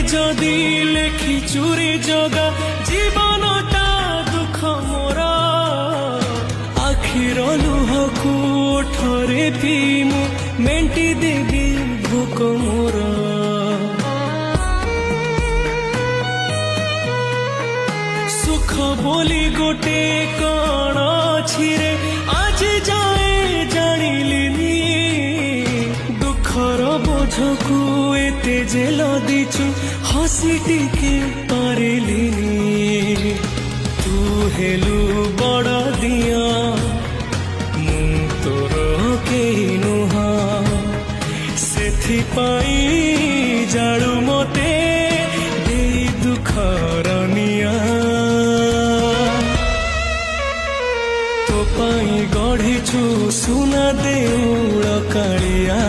जदि लेखि चुरी जगा जीवनटा दुख मोर आखिर लुहकू ओठरे पीमु मेंटी देवी भोक मोर सुख बोली गोटे कण अछि रे आज जाए जानिलिनी दुखर बोझकू एते जेल दिछु हसी टिके पारिलिनी तू हेलु बड़ दिया मु तोर केही नुहा सेथिपाई जाळु मते देई दुखर निया तो पाई गढ़िछु सुना देउळ कालिया।